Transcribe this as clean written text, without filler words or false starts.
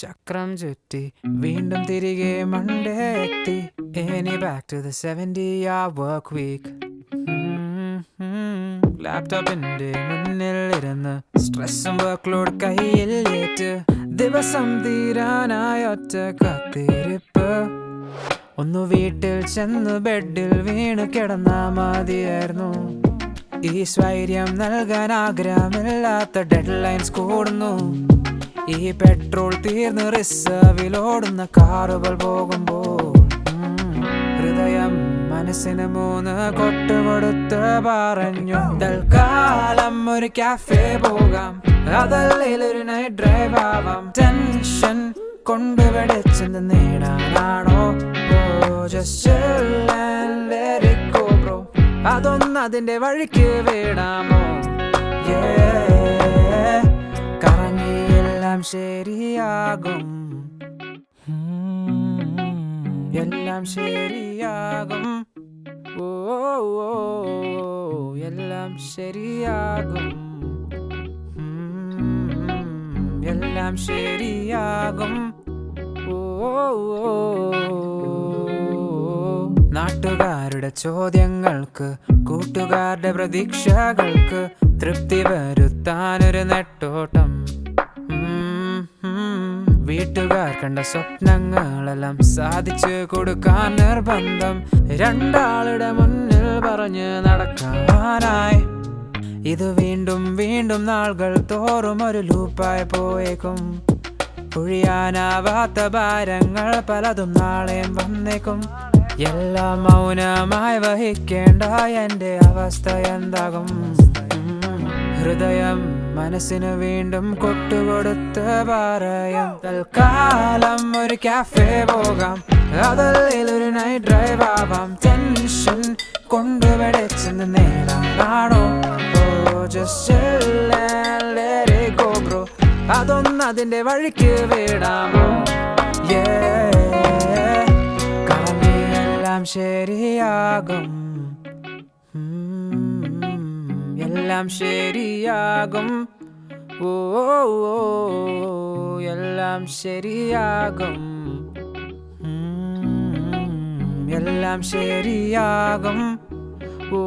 ചക്രം ചുറ്റി വീണ്ടും തിരികെ മൺഡേ എത്തി. ഇനി back to the 70-hour work week. ലാപ്ടോപ്പിന്റെ മുന്നിൽ ഇരുന്ന് സ്ട്രെസ്സും വർക്ക് ലോഡ് കയ്യിൽ ഏറ്റ് ദിവസം തീരാനായി ഒറ്റ കാത്തിരിപ്പ്. ഒന്ന് വീട്ടിൽ ചെന്ന് ബെഡിൽ വീണ് കിടന്നാ മതിയായിരുന്നു. ഈ സ്വൈര്യം നൽകാൻ ആഗ്രഹമില്ലാത്ത ഡെഡ് ലൈൻസ് കൂടുന്നു. ഈ പെട്രോൾ തീർന്ന് റിസർവിലോടുന്ന കാറുകൾ പോകുമ്പോൾ ഹൃദയം മനസ്സിന് 3 കൊട്ട് കൊടുത്ത് പറഞ്ഞു, തൽക്കാലം ഒരു കാഫേ പോകാം, അതല്ലെങ്കിൽ നൈറ്റ് ഡ്രൈവ് ആവാം. Tension കൊണ്ടുപിടിച്ചെന്ന് നേടാനാണോ? Just chill and let it go bro. അതൊന്ന് അതിന്റെ വഴിക്ക് വിടാമോ? കറങ്ങി എല്ലാം ശരിയാകും, എല്ലാം ശരിയാകും. ഓ എല്ലാം ശരിയാകും, എല്ലാം ശരിയാകും. നാട്ടുകാരുടെ ചോദ്യങ്ങൾക്ക്, കൂട്ടുകാരുടെ പ്രതീക്ഷകൾക്ക് തൃപ്തി വരുത്താനൊരു നെട്ടോട്ടം. വീട്ടുകാർ കണ്ട സ്വപ്നങ്ങളെല്ലാം സാധിച്ചു കൊടുക്കാൻ നിർബന്ധം. രണ്ടാളുടെ മുന്നിൽ പറഞ്ഞ് നടക്കാനായി ഇത് വീണ്ടും വീണ്ടും നാളുകൾ തോറും ഒരു ലൂപ്പായി പോയേക്കും. ഒഴിയാനാവാത്ത ഭാരങ്ങൾ പലതും നാളെയും വന്നേക്കും. എല്ലാം മൗനമായി വഹിക്കേണ്ട എന്റെ അവസ്ഥ എന്താകും? ഹൃദയം മനസ്സിന് വീണ്ടും കൊട്ടുകൊടുത്ത് പറയാം, തൽക്കാലം ഒരു കാഫേ പോകാം, അതല്ലെങ്കിൽ നൈറ്റ് ഡ്രൈവ് ആവാം. Tension കൊണ്ടുപിടിച്ചെന്ന് നേടാനാണോ? Just chill and let it go bro. അതൊന്ന് അതിന്റെ വഴിക്ക് വിടാമോ? കറങ്ങി എല്ലാം ശരിയാകും, എല്ലാം ശരിയാകും. ഓ എല്ലാം ശരിയാകും, എല്ലാം ശരിയാകും. ഓ